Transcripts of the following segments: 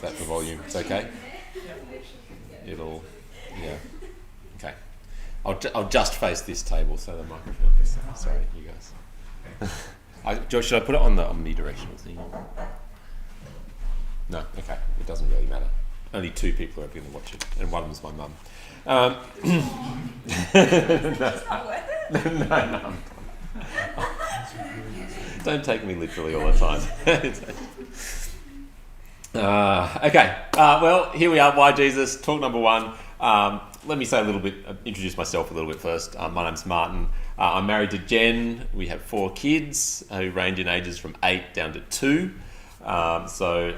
adjust that for volume. It's okay? It'll, yeah. Okay. I'll just face this table so the microphone is... Sorry, you guys. Josh, should I put it on the omnidirectional thing? No? Okay. It doesn't really matter. Only 2 people are ever going to watch it, and one of them's my mum. No. Don't take me literally all the time. Okay. Well, here we are. Why Jesus? Talk number 1. Let me say a little bit, introduce myself a little bit first. My name's Martin. I'm married to Jen. We have 4 kids who range in ages from 8 down to 2. So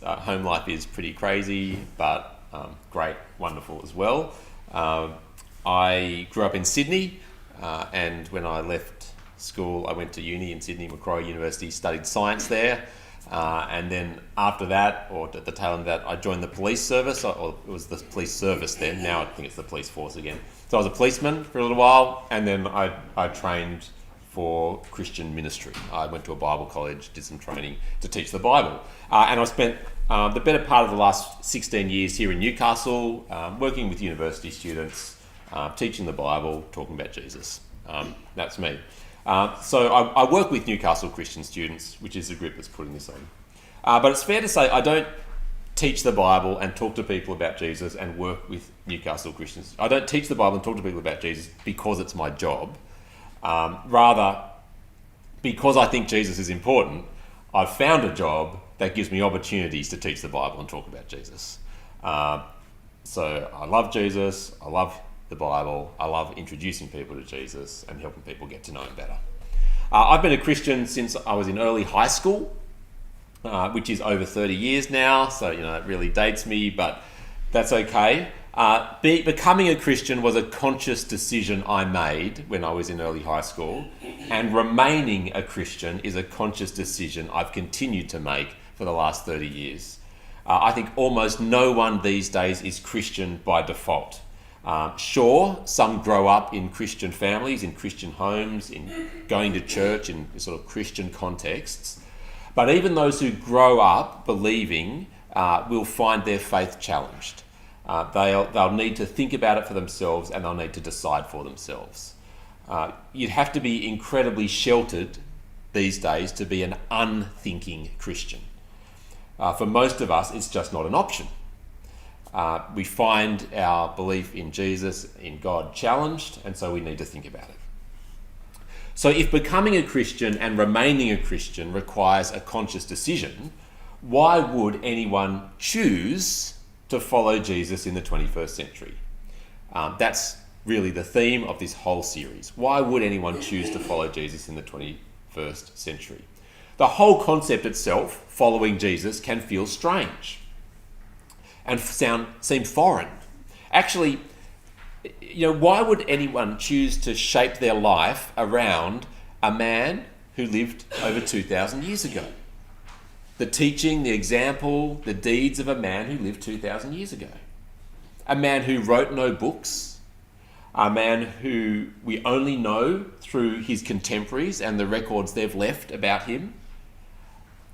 home life is pretty crazy, but great, wonderful as well. I grew up in Sydney, and when I left school, I went to uni in Sydney, Macquarie University, studied science there. And then after that, or at the tail end of that, I joined the police service, or it was the police service then. Now I think it's the police force again. So I was a policeman for a little while, and then I trained for Christian ministry. I went to a Bible college, did some training to teach the Bible. And I spent the better part of the last 16 years here in Newcastle, working with university students, teaching the Bible, talking about Jesus. That's me. So I work with Newcastle Christian students, which is the group that's putting this on. But it's fair to say I don't teach the Bible and talk to people about Jesus and work with Newcastle Christians. I don't teach the Bible and talk to people about Jesus because it's my job. Rather, because I think Jesus is important, I've found a job that gives me opportunities to teach the Bible and talk about Jesus. So I love Jesus, I love the Bible, I love introducing people to Jesus and helping people get to know him better. I've been a Christian since I was in early high school, which is over 30 years now, so it really dates me, but that's okay. Becoming a Christian was a conscious decision I made when I was in early high school, and remaining a Christian is a conscious decision I've continued to make for the last 30 years. I think almost no one these days is Christian by default. Sure, some grow up in Christian families, in Christian homes, in going to church, in sort of Christian contexts. But even those who grow up believing will find their faith challenged. They'll need to think about it for themselves, and they'll need to decide for themselves. You'd have to be incredibly sheltered these days to be an unthinking Christian. For most of us, it's just not an option. We find our belief in Jesus, in God, challenged, and so we need to think about it. So if becoming a Christian and remaining a Christian requires a conscious decision, why would anyone choose to follow Jesus in the 21st century? That's really the theme of this whole series. Why would anyone choose to follow Jesus in the 21st century? The whole concept itself, following Jesus, can feel strange and seem foreign. Actually, why would anyone choose to shape their life around a man who lived over 2,000 years ago? The teaching, the example, the deeds of a man who lived 2,000 years ago. A man who wrote no books. A man who we only know through his contemporaries and the records they've left about him.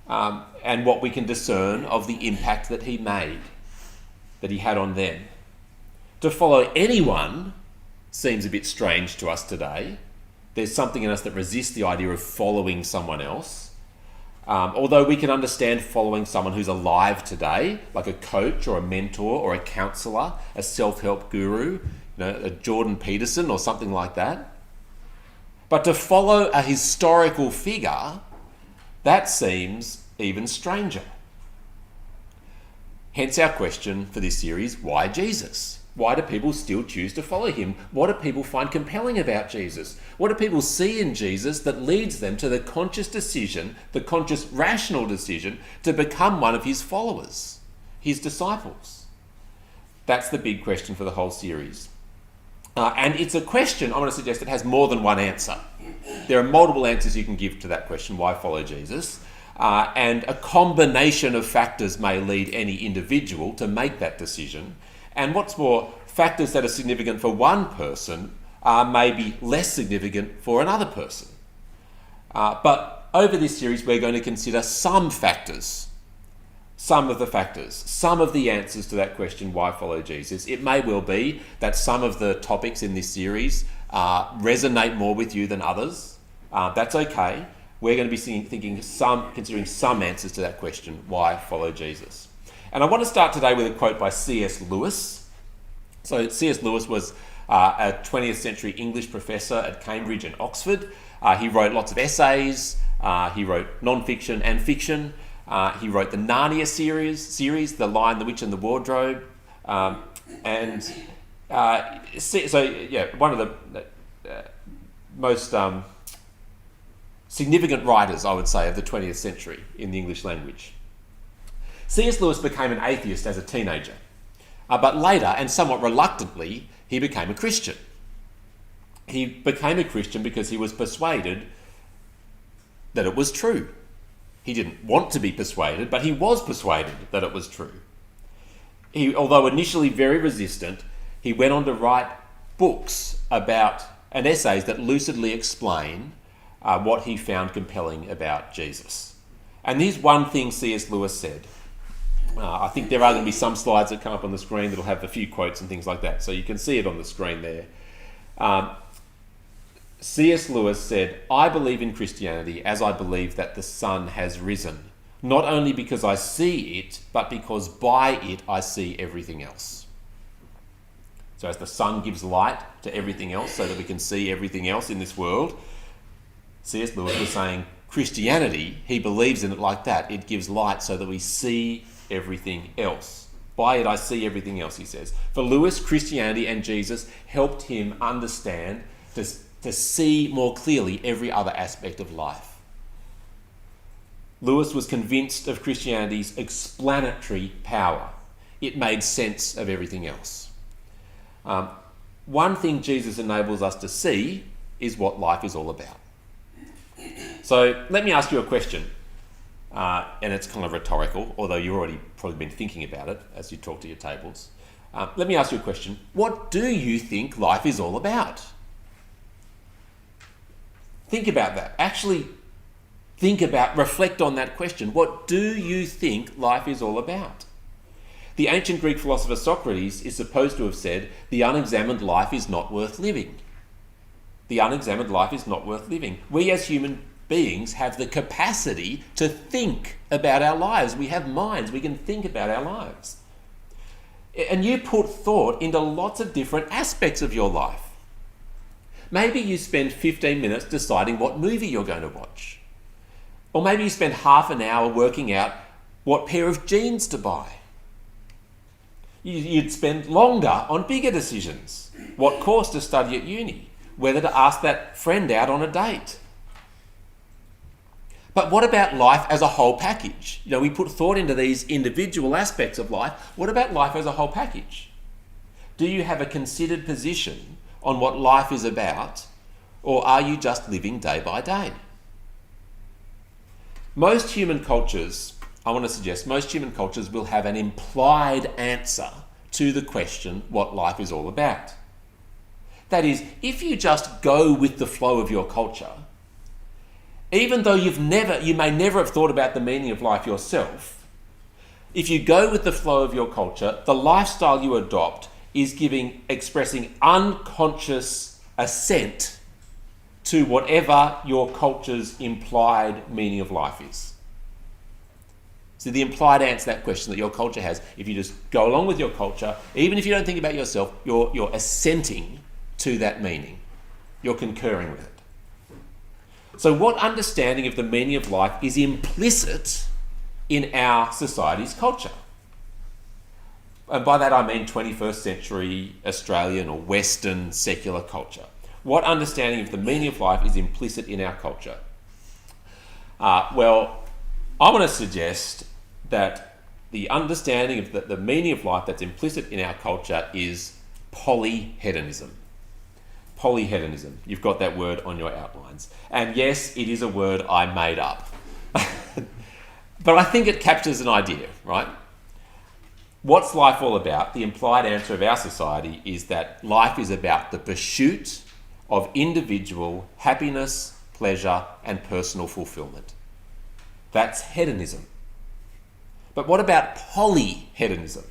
And what we can discern of the impact that he made, that he had on them. To follow anyone seems a bit strange to us today. There's something in us that resists the idea of following someone else. Although we can understand following someone who's alive today, like a coach or a mentor or a counsellor, a self-help guru, a Jordan Peterson or something like that. But to follow a historical figure, that seems even stranger. Hence our question for this series, why Jesus? Why do people still choose to follow him? What do people find compelling about Jesus? What do people see in Jesus that leads them to the conscious decision, the conscious rational decision to become one of his followers, his disciples? That's the big question for the whole series. And it's a question, I want to suggest, that has more than one answer. There are multiple answers you can give to that question, why follow Jesus? And a combination of factors may lead any individual to make that decision. And what's more, factors that are significant for one person may be less significant for another person. But over this series, we're going to consider some factors some of the factors, some of the answers to that question, why follow Jesus. It may well be that some of the topics in this series resonate more with you than others. That's okay. We're going to be considering some answers to that question, why follow Jesus. And I want to start today with a quote by C.S. Lewis. So C.S. Lewis was a 20th century English professor at Cambridge and Oxford. He wrote lots of essays. He wrote non-fiction and fiction. He wrote the Narnia series, The Lion, the Witch and the Wardrobe. One of the most significant writers, I would say, of the 20th century in the English language. C.S. Lewis became an atheist as a teenager, but later, and somewhat reluctantly, he became a Christian. He became a Christian because he was persuaded that it was true. He didn't want to be persuaded, but he was persuaded that it was true. Although initially very resistant, he went on to write books about and essays that lucidly explain what he found compelling about Jesus. And here's one thing C.S. Lewis said. I think there are going to be some slides that come up on the screen that'll have a few quotes and things like that, so you can see it on the screen there. C.S. Lewis said, "I believe in Christianity as I believe that the sun has risen, not only because I see it, but because by it I see everything else." So as the sun gives light to everything else so that we can see everything else in this world, C.S. Lewis was saying Christianity, he believes in it like that. It gives light so that we see everything else. By it I see everything else, he says. For Lewis, Christianity and Jesus helped him understand to see more clearly every other aspect of life. Lewis was convinced of Christianity's explanatory power. It made sense of everything else. One thing Jesus enables us to see is what life is all about. So let me ask you a question, and it's kind of rhetorical, although you've already probably been thinking about it as you talk to your tables. Let me ask you a question. What do you think life is all about? Think about that. Actually reflect on that question. What do you think life is all about? The ancient Greek philosopher Socrates is supposed to have said, the unexamined life is not worth living. The unexamined life is not worth living. We as human beings have the capacity to think about our lives. We have minds. We can think about our lives. And you put thought into lots of different aspects of your life. Maybe you spend 15 minutes deciding what movie you're going to watch. Or maybe you spend half an hour working out what pair of jeans to buy. You'd spend longer on bigger decisions. What course to study at uni. Whether to ask that friend out on a date. But what about life as a whole package? We put thought into these individual aspects of life. What about life as a whole package? Do you have a considered position on what life is about, or are you just living day by day? Most human cultures will have an implied answer to the question what life is all about. That is, if you just go with the flow of your culture, even though you may never have thought about the meaning of life yourself, if you go with the flow of your culture, the lifestyle you adopt is expressing unconscious assent to whatever your culture's implied meaning of life is. So the implied answer to that question that your culture has, if you just go along with your culture, even if you don't think about yourself, you're assenting to that meaning. You're concurring with it. So what understanding of the meaning of life is implicit in our society's culture? And by that I mean 21st century Australian or Western secular culture. What understanding of the meaning of life is implicit in our culture? Well, I want to suggest that the understanding of the meaning of life that's implicit in our culture is polyhedonism. Polyhedonism. You've got that word on your outlines. And yes, it is a word I made up. But I think it captures an idea, right? What's life all about? The implied answer of our society is that life is about the pursuit of individual happiness, pleasure, and personal fulfillment. That's hedonism. But what about polyhedonism?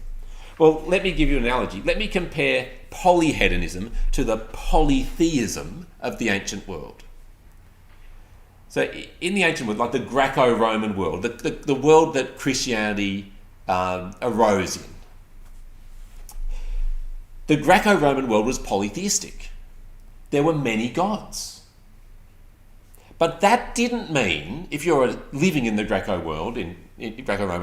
Well, let me give you an analogy. Let me compare polyhedonism to the polytheism of the ancient world. So in the ancient world, like the Greco-Roman world, the world that Christianity arose in, the Greco-Roman world was polytheistic. There were many gods. But that didn't mean, if you're living in the Greco-Roman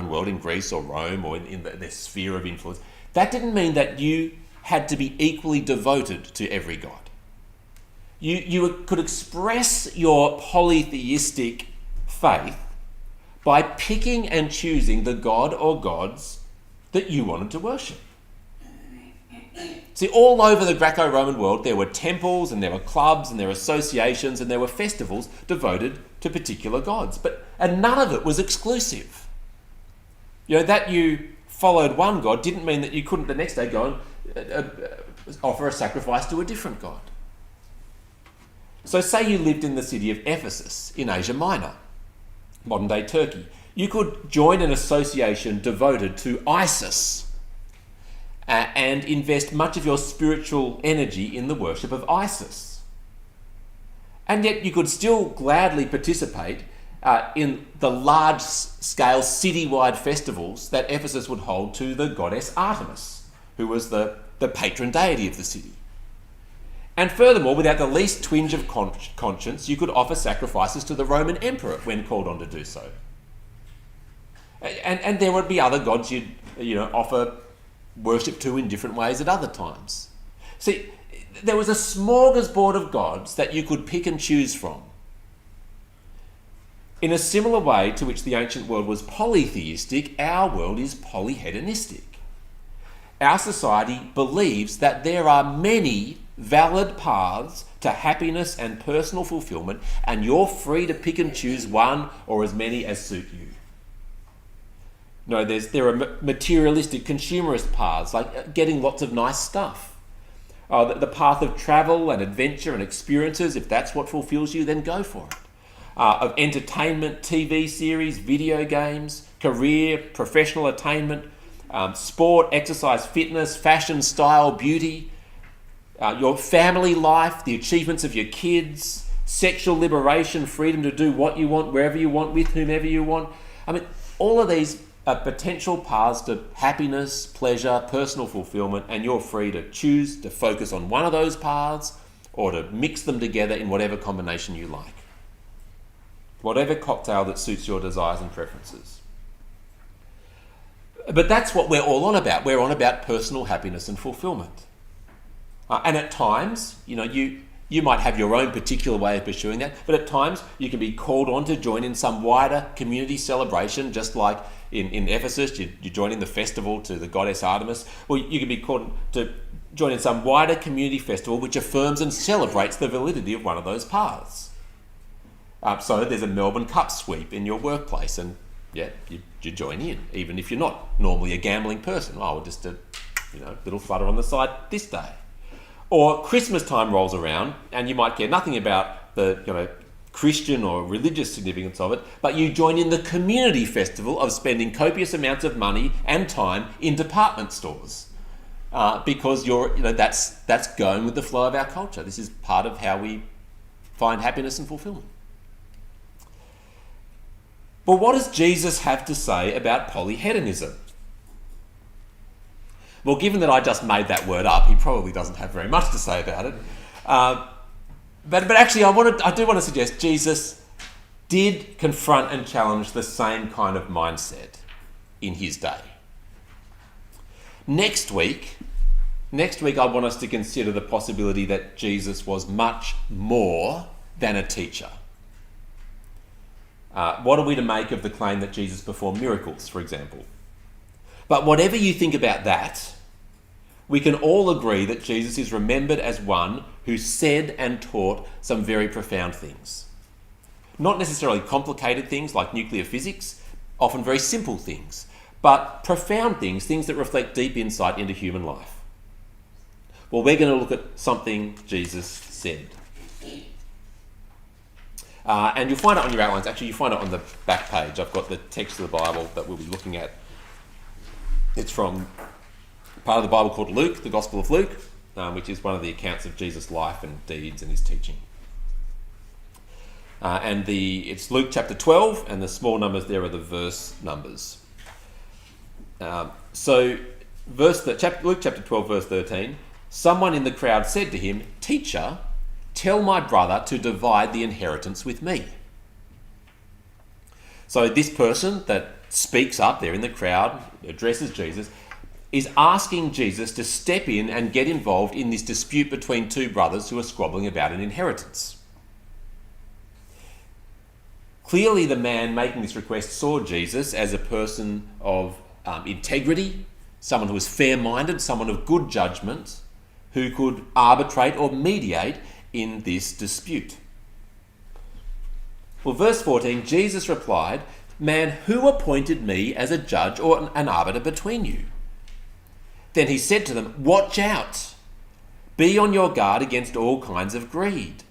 world in Greece or Rome or in their sphere of influence, that didn't mean that you had to be equally devoted to every god. You could express your polytheistic faith by picking and choosing the god or gods that you wanted to worship. See, all over the Greco-Roman world, there were temples and there were clubs and there were associations and there were festivals devoted to particular gods. And none of it was exclusive. That you followed one god didn't mean that you couldn't the next day go and offer a sacrifice to a different god. So say you lived in the city of Ephesus in Asia Minor, modern-day Turkey. You could join an association devoted to Isis and invest much of your spiritual energy in the worship of Isis. And yet you could still gladly participate in the large-scale citywide festivals that Ephesus would hold to the goddess Artemis, who was the patron deity of the city. And furthermore, without the least twinge of conscience, you could offer sacrifices to the Roman emperor when called on to do so. And there would be other gods you'd offer worship to in different ways at other times. See, there was a smorgasbord of gods that you could pick and choose from. In a similar way to which the ancient world was polytheistic, our world is polyhedonistic. Our society believes that there are many valid paths to happiness and personal fulfillment, and you're free to pick and choose one or as many as suit you. No, there are materialistic, consumerist paths, like getting lots of nice stuff. The path of travel and adventure and experiences, if that's what fulfills you, then go for it. Of entertainment, TV series, video games, career, professional attainment, sport, exercise, fitness, fashion, style, beauty, your family life, the achievements of your kids, sexual liberation, freedom to do what you want, wherever you want, with whomever you want. All of these are potential paths to happiness, pleasure, personal fulfillment, and you're free to choose to focus on one of those paths or to mix them together in whatever combination you like. Whatever cocktail that suits your desires and preferences. But that's what we're all on about. We're on about personal happiness and fulfillment. And at times, you might have your own particular way of pursuing that, but at times you can be called on to join in some wider community celebration, just like in Ephesus, you join in the festival to the goddess Artemis. Well, you can be called to join in some wider community festival which affirms and celebrates the validity of one of those paths. So there's a Melbourne Cup sweep in your workplace, and you join in, even if you're not normally a gambling person. Oh, just a little flutter on the side this day. Or Christmas time rolls around, and you might care nothing about the Christian or religious significance of it, but you join in the community festival of spending copious amounts of money and time in department stores, because that's going with the flow of our culture. This is part of how we find happiness and fulfillment. But what does Jesus have to say about polyhedonism? Well, given that I just made that word up, he probably doesn't have very much to say about it. But actually, I do want to suggest Jesus did confront and challenge the same kind of mindset in his day. Next week, I want us to consider the possibility that Jesus was much more than a teacher. What are we to make of the claim that Jesus performed miracles, for example? But whatever you think about that, we can all agree that Jesus is remembered as one who said and taught some very profound things. Not necessarily complicated things like nuclear physics, often very simple things, but profound things that reflect deep insight into human life. Well, we're going to look at something Jesus said. And you'll find it on your outlines. Actually, you find it on the back page. I've got the text of the Bible that we'll be looking at It's from part of the Bible called Luke, the Gospel of Luke, which is one of the accounts of Jesus' life and deeds and his teaching. It's Luke chapter 12, and the small numbers there are the verse numbers. Luke chapter 12, verse 13, someone in the crowd said to him, "Teacher, tell my brother to divide the inheritance with me." So this person that speaks up there in the crowd, addresses Jesus, is asking Jesus to step in and get involved in this dispute between two brothers who are squabbling about an inheritance. Clearly, the man making this request saw Jesus as a person of integrity, someone who was fair-minded, someone of good judgment, who could arbitrate or mediate in this dispute. Well, verse 14, Jesus replied, "Man, who appointed me as a judge or an arbiter between you?" Then he said to them, "Watch out! Be on your guard against all kinds of greed.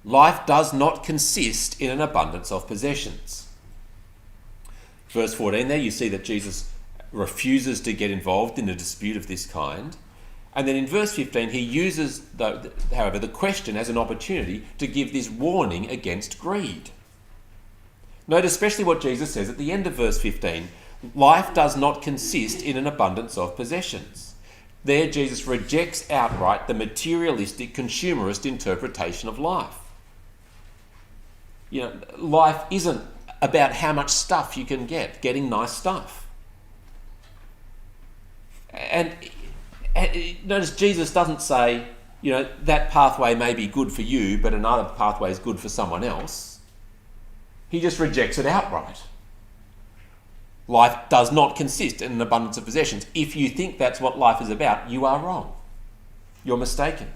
Life does not consist in an abundance of possessions." Verse 14 there, you see that Jesus refuses to get involved in a dispute of this kind. And then in verse 15, he uses, however, the question as an opportunity to give this warning against greed. Note especially what Jesus says at the end of verse 15. Life does not consist in an abundance of possessions. There, Jesus rejects outright the materialistic, consumerist interpretation of life. Life isn't about how much stuff you can getting nice stuff. And notice Jesus doesn't say, that pathway may be good for you, but another pathway is good for someone else. He just rejects it outright. Life does not consist in an abundance of possessions. If you think that's what life is about, you are wrong. You're mistaken.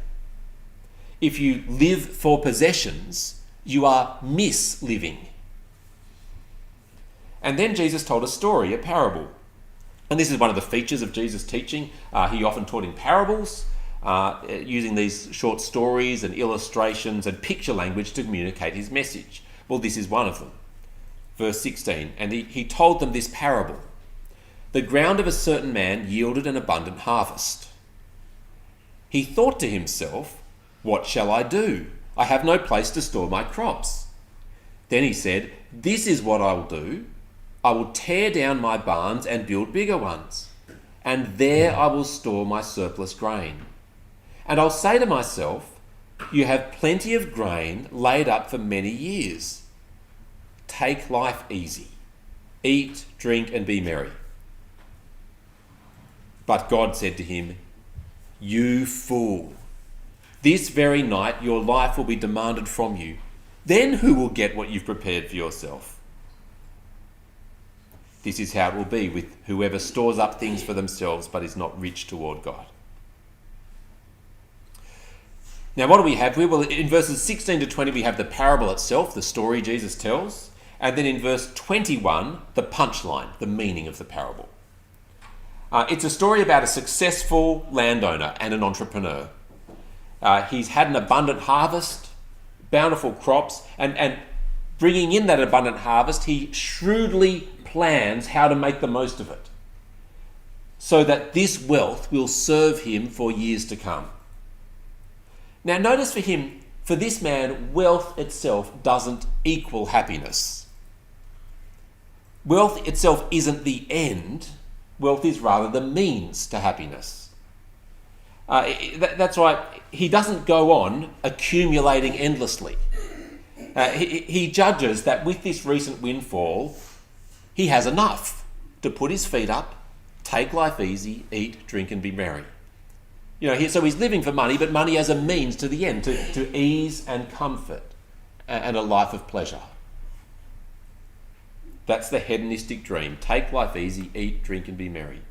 If you live for possessions, you are misliving. And then Jesus told a story, a parable. And this is one of the features of Jesus' teaching. He often taught in parables, using these short stories and illustrations and picture language to communicate his message. Well, this is one of them. Verse 16, and he told them this parable. The ground of a certain man yielded an abundant harvest. He thought to himself, "What shall I do? I have no place to store my crops." Then he said, "This is what I will do. I will tear down my barns and build bigger ones, and there I will store my surplus grain. And I'll say to myself, you have plenty of grain laid up for many years. Take life easy. Eat, drink, and be merry." But God said to him, "You fool. This very night your life will be demanded from you. Then who will get what you've prepared for yourself? This is how it will be with whoever stores up things for themselves but is not rich toward God." Now what do we have? In verses 16 to 20 we have the parable itself, the story Jesus tells. And then in verse 21, the punchline, the meaning of the parable. It's a story about a successful landowner and an entrepreneur. He's had an abundant harvest, bountiful crops, and bringing in that abundant harvest, he shrewdly plans how to make the most of it so that this wealth will serve him for years to come. Now notice for this man, wealth itself doesn't equal happiness. Wealth itself isn't the end. Wealth is rather the means to happiness. That's why he doesn't go on accumulating endlessly. He judges that with this recent windfall, he has enough to put his feet up, take life easy, eat, drink, and be merry. So he's living for money, but money as a means to the end, to ease and comfort and a life of pleasure. That's the hedonistic dream. Take life easy, eat, drink, and be merry.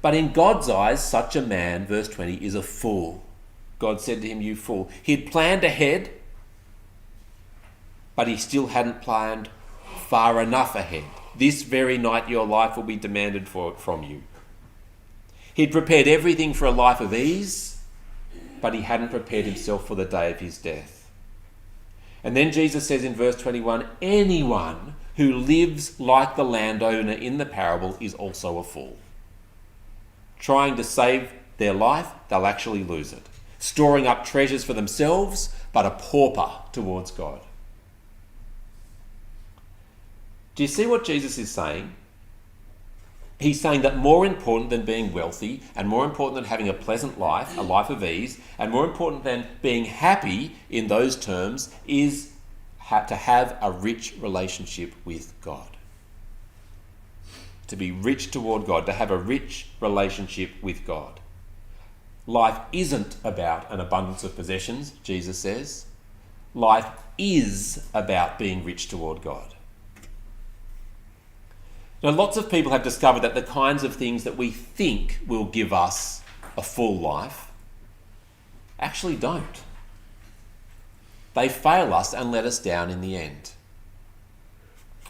But in God's eyes, such a man, verse 20, is a fool. God said to him, "You fool." He'd planned ahead, but he still hadn't planned far enough ahead. This very night your life will be demanded from you. He'd prepared everything for a life of ease, but he hadn't prepared himself for the day of his death. And then Jesus says in verse 21, anyone who lives like the landowner in the parable is also a fool. trying to save their life, they'll actually lose it. Storing up treasures for themselves, but a pauper towards God. Do you see what Jesus is saying? He's saying that more important than being wealthy, and more important than having a pleasant life, a life of ease, and more important than being happy in those terms is to have a rich relationship with God. To be rich toward God, to have a rich relationship with God. Life isn't about an abundance of possessions, Jesus says. Life is about being rich toward God. Now, lots of people have discovered that the kinds of things that we think will give us a full life actually don't. They fail us and let us down in the end.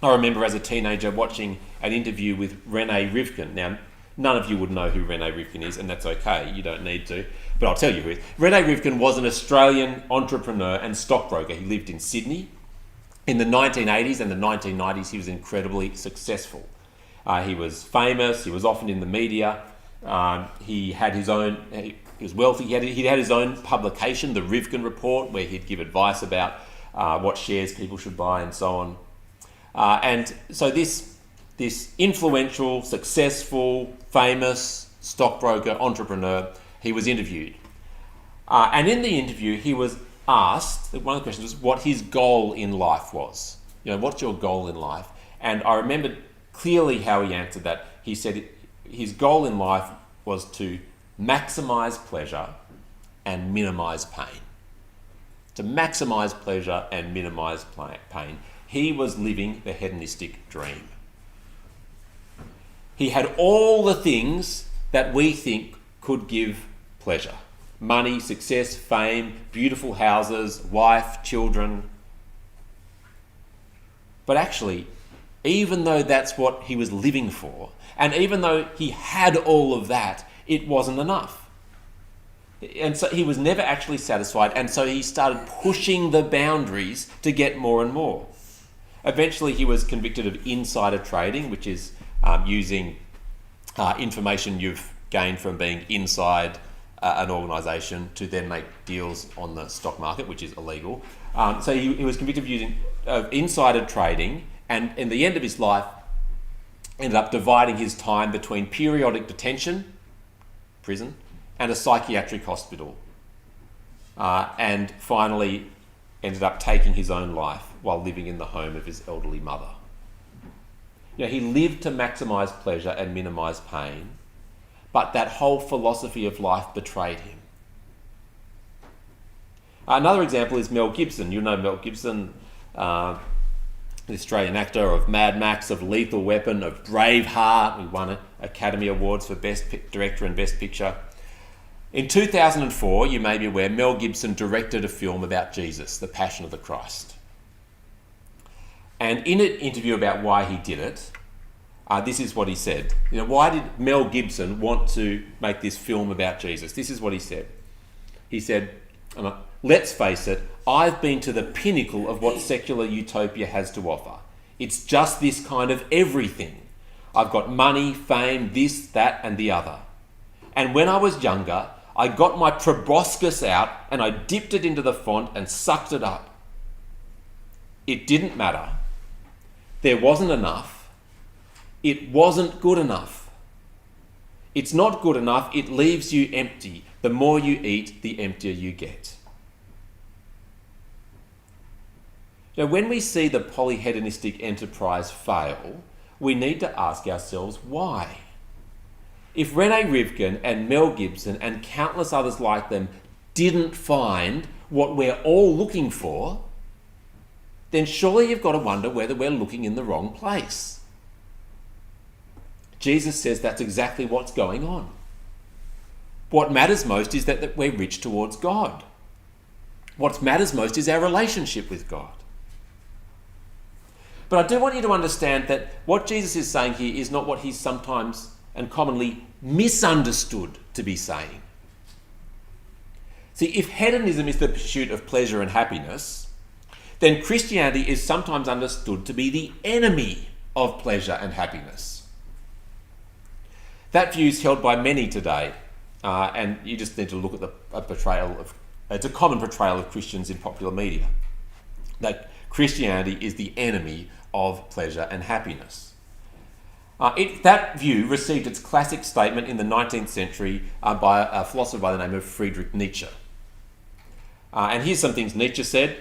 I remember as a teenager watching an interview with Rene Rivkin. Now, none of you would know who Rene Rivkin is, and that's okay, you don't need to, but I'll tell you who he is. Rene Rivkin was an Australian entrepreneur and stockbroker. He lived in Sydney. In the 1980s and the 1990s, he was incredibly successful. He was famous, he was often in the media, he had his own, he was wealthy, he had his own publication, the Rivkin Report, where he'd give advice about what shares people should buy and so on. And so this influential, successful, famous stockbroker, entrepreneur, he was interviewed. And in the interview, he was asked, one of the questions was what his goal in life was. You know, what's your goal in life? And I remembered clearly how he answered that. He said his goal in life was to maximise pleasure and minimise pain. To maximise pleasure and minimise pain. He was living the hedonistic dream. He had all the things that we think could give pleasure. Money, success, fame, beautiful houses, wife, children. But actually, even though that's what he was living for, and even though he had all of that, it wasn't enough. And so he was never actually satisfied, and so he started pushing the boundaries to get more and more. Eventually he was convicted of insider trading, which is using information you've gained from being inside an organisation to then make deals on the stock market, which is illegal. So he was convicted of insider trading, and in the end of his life ended up dividing his time between periodic detention, prison, and a psychiatric hospital. And finally ended up taking his own life while living in the home of his elderly mother. You know, he lived to maximise pleasure and minimise pain, but that whole philosophy of life betrayed him. Another example is Mel Gibson. You know Mel Gibson, the Australian actor of Mad Max, of Lethal Weapon, of Braveheart. He won Academy Awards for Best Director and Best Picture. In 2004, you may be aware, Mel Gibson directed a film about Jesus, The Passion of the Christ. And in an interview about why he did it, this is what he said. You know, why did Mel Gibson want to make this film about Jesus? This is what he said. He said, let's face it, I've been to the pinnacle of what secular utopia has to offer. It's just this kind of everything. I've got money, fame, this, that, and the other. And when I was younger, I got my proboscis out and I dipped it into the font and sucked it up. It didn't matter. There wasn't enough. It wasn't good enough. It's not good enough. It leaves you empty. The more you eat, the emptier you get. Now, when we see the polyhedonistic enterprise fail, we need to ask ourselves why. If Rene Rivkin and Mel Gibson and countless others like them didn't find what we're all looking for, then surely you've got to wonder whether we're looking in the wrong place. Jesus says that's exactly what's going on. What matters most is that we're rich towards God. What matters most is our relationship with God. But I do want you to understand that what Jesus is saying here is not what he's sometimes and commonly misunderstood to be saying. See, if hedonism is the pursuit of pleasure and happiness, then Christianity is sometimes understood to be the enemy of pleasure and happiness. That view is held by many today, and you just need to look at it's a common portrayal of Christians in popular media, that Christianity is the enemy of pleasure and happiness. That view received its classic statement in the 19th century by a philosopher by the name of Friedrich Nietzsche. And here's some things Nietzsche said.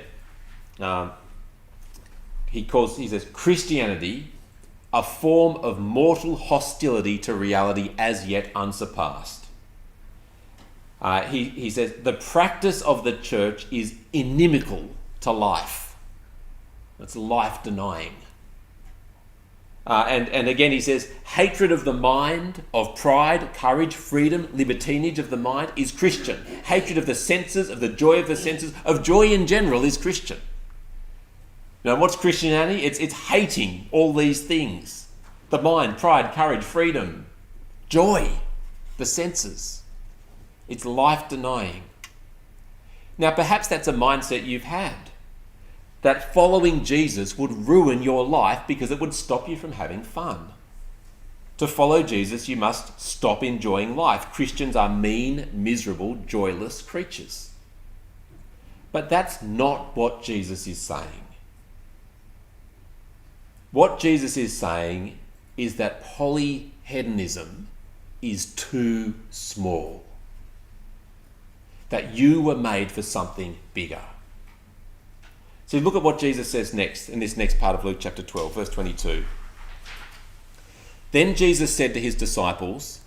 He says, Christianity, a form of mortal hostility to reality as yet unsurpassed. He says, the practice of the church is inimical to life. It's life-denying. And again he says, hatred of the mind, of pride, courage, freedom, libertinage of the mind is Christian. Hatred of the senses, of the joy of the senses, of joy in general is Christian. Now, what's Christianity? It's hating all these things. The mind, pride, courage, freedom, joy, the senses. It's life-denying. Now, perhaps that's a mindset you've had, that following Jesus would ruin your life because it would stop you from having fun. To follow Jesus, you must stop enjoying life. Christians are mean, miserable, joyless creatures. But that's not what Jesus is saying. What Jesus is saying is that polyhedonism is too small. That you were made for something bigger. So look at what Jesus says next, in this next part of Luke chapter 12, verse 22. Then Jesus said to his disciples,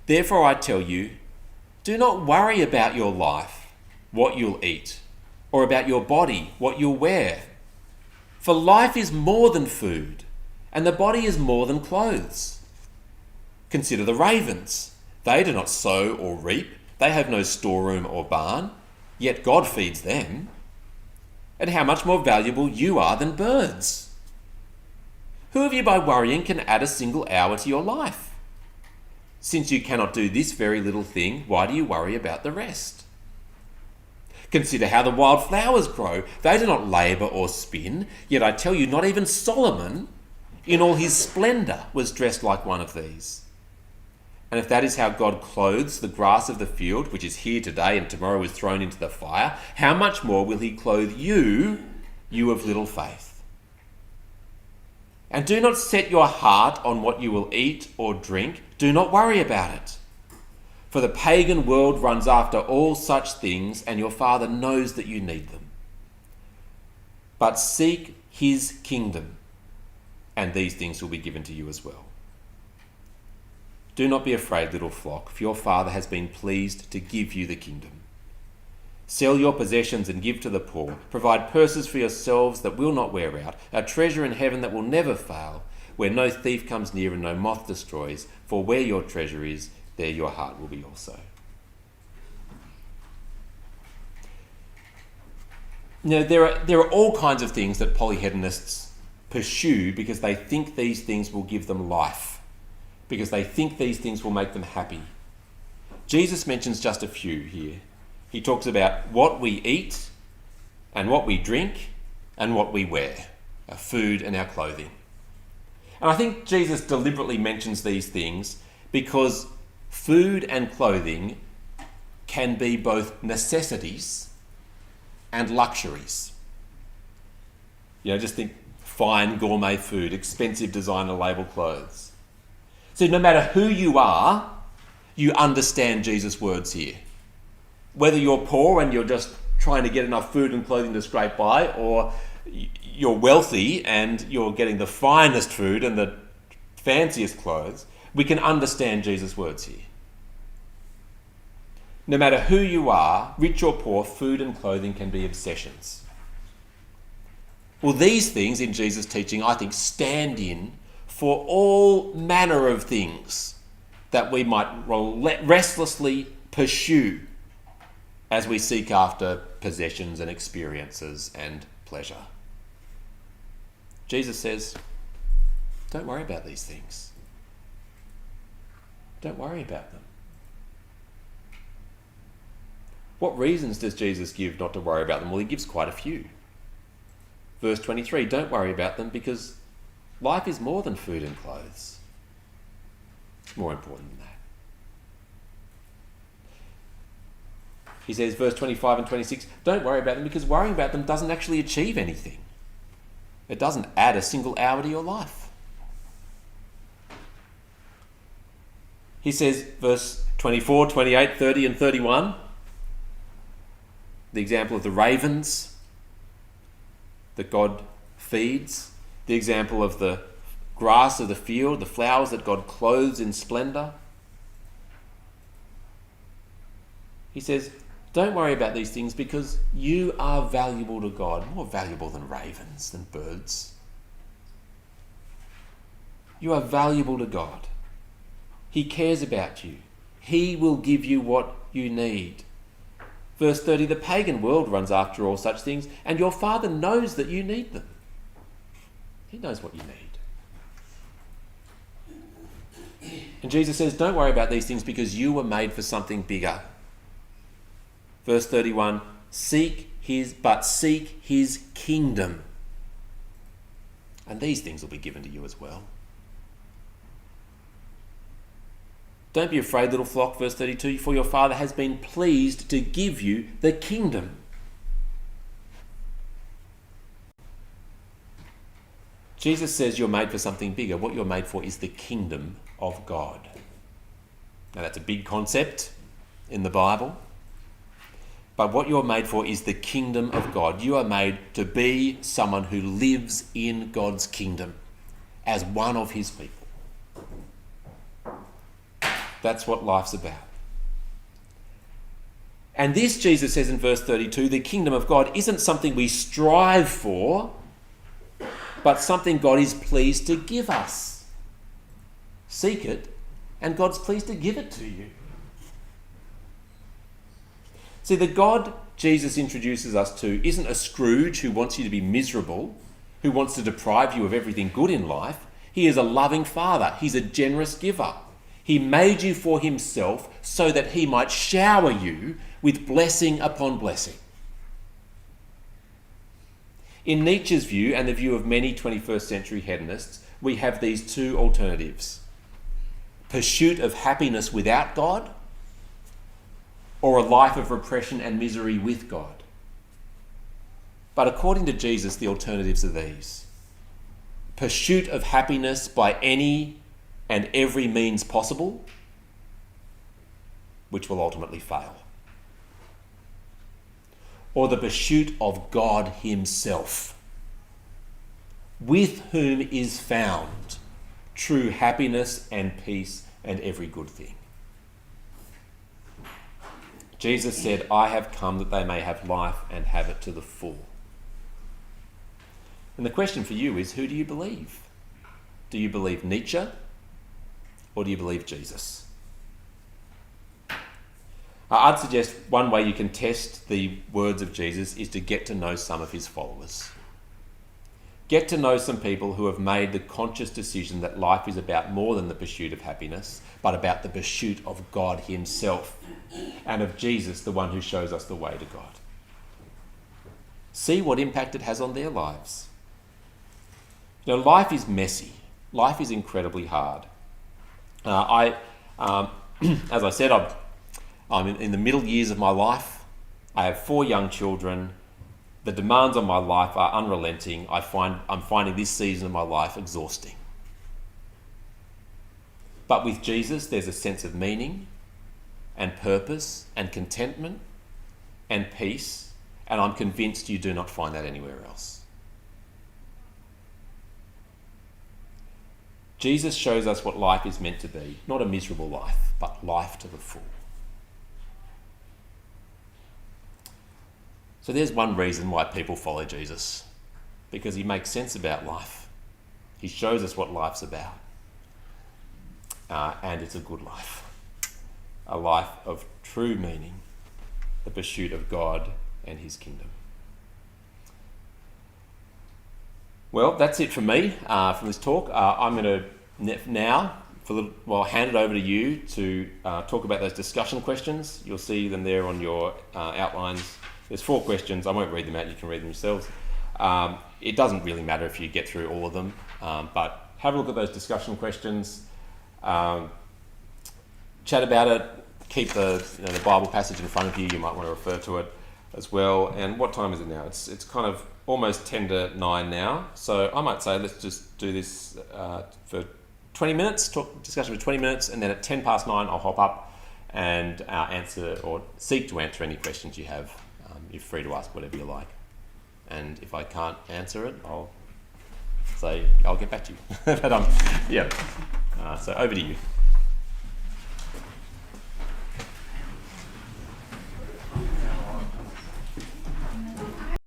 therefore I tell you, do not worry about your life, what you'll eat, or about your body, what you'll wear. For life is more than food, and the body is more than clothes. Consider the ravens. They do not sow or reap. They have no storeroom or barn, yet God feeds them. And how much more valuable you are than birds. Who of you by worrying can add a single hour to your life? Since you cannot do this very little thing, why do you worry about the rest? Consider how the wild flowers grow. They do not labour or spin, yet I tell you, not even Solomon, in all his splendour, was dressed like one of these. And if that is how God clothes the grass of the field, which is here today and tomorrow is thrown into the fire, how much more will he clothe you, you of little faith? And do not set your heart on what you will eat or drink. Do not worry about it. For the pagan world runs after all such things, and your Father knows that you need them. But seek his kingdom, and these things will be given to you as well. Do not be afraid, little flock, for your Father has been pleased to give you the kingdom. Sell your possessions and give to the poor. Provide purses for yourselves that will not wear out, a treasure in heaven that will never fail, where no thief comes near and no moth destroys. For where your treasure is, there your heart will be also. Now, there are all kinds of things that polyhedonists pursue because they think these things will give them life, because they think these things will make them happy. Jesus mentions just a few here. He talks about what we eat and what we drink and what we wear, our food and our clothing. And I think Jesus deliberately mentions these things because food and clothing can be both necessities and luxuries. Just think fine gourmet food, expensive designer label clothes. So no matter who you are, you understand Jesus' words here. Whether you're poor and you're just trying to get enough food and clothing to scrape by, or you're wealthy and you're getting the finest food and the fanciest clothes, we can understand Jesus' words here. No matter who you are, rich or poor, food and clothing can be obsessions. Well, these things in Jesus' teaching, I think, stand in for all manner of things that we might restlessly pursue as we seek after possessions and experiences and pleasure. Jesus says, don't worry about these things. Don't worry about them. What reasons does Jesus give not to worry about them? Well, he gives quite a few. Verse 23, don't worry about them because life is more than food and clothes. It's more important than that. He says, verse 25 and 26, don't worry about them because worrying about them doesn't actually achieve anything. It doesn't add a single hour to your life. He says, verse 24, 28, 30 and 31, the example of the ravens that God feeds, the example of the grass of the field, the flowers that God clothes in splendour. He says, don't worry about these things because you are valuable to God, more valuable than ravens, than birds. You are valuable to God. He cares about you. He will give you what you need. Verse 30, the pagan world runs after all such things, and your Father knows that you need them. He knows what you need. And Jesus says, don't worry about these things because you were made for something bigger. Verse 31, seek his kingdom. And these things will be given to you as well. Don't be afraid, little flock, verse 32, for your Father has been pleased to give you the kingdom. Jesus says you're made for something bigger. What you're made for is the kingdom of God. Now that's a big concept in the Bible. But what you're made for is the kingdom of God. You are made to be someone who lives in God's kingdom as one of his people. That's what life's about. And this, Jesus says in verse 32, the kingdom of God isn't something we strive for, but something God is pleased to give us. Seek it, and God's pleased to give it to you. See, the God Jesus introduces us to isn't a Scrooge who wants you to be miserable, who wants to deprive you of everything good in life. He is a loving Father. He's a generous giver. He made you for himself so that he might shower you with blessing upon blessing. In Nietzsche's view and the view of many 21st century hedonists, we have these two alternatives. Pursuit of happiness without God, or a life of repression and misery with God. But according to Jesus, the alternatives are these. Pursuit of happiness by any and every means possible, which will ultimately fail. Or the pursuit of God himself, with whom is found true happiness and peace and every good thing. Jesus said, I have come that they may have life and have it to the full. And the question for you is, who do you believe? Do you believe Nietzsche or do you believe Jesus? I'd suggest one way you can test the words of Jesus is to get to know some of his followers. Get to know some people who have made the conscious decision that life is about more than the pursuit of happiness, but about the pursuit of God himself and of Jesus, the one who shows us the way to God. See what impact it has on their lives. You know, life is messy. Life is incredibly hard. As I said, I'm in the middle years of my life. I have 4 young children. The demands on my life are unrelenting. I'm finding this season of my life exhausting. But with Jesus, there's a sense of meaning and purpose and contentment and peace, and I'm convinced you do not find that anywhere else. Jesus shows us what life is meant to be, not a miserable life, but life to the full. So there's one reason why people follow Jesus, because he makes sense about life. He shows us what life's about. And it's a good life. A life of true meaning, the pursuit of God and his kingdom. Well, that's it from me, from this talk. I'm going to now, for a little while, hand it over to you to talk about those discussion questions. You'll see them there on your outlines. There's 4 questions. I won't read them out. You can read them yourselves. It doesn't really matter if you get through all of them, but have a look at those discussion questions. chat about it. Keep the Bible passage in front of you. You might want to refer to it as well. And what time is it now? It's kind of almost 10 to 9 now. So I might say let's just do this for 20 minutes, discussion for 20 minutes, and then at 10 past 9 I'll hop up and answer or seek to answer any questions you have. You're free to ask whatever you like. And if I can't answer it, I'll say I'll get back to you. But yeah. So over to you.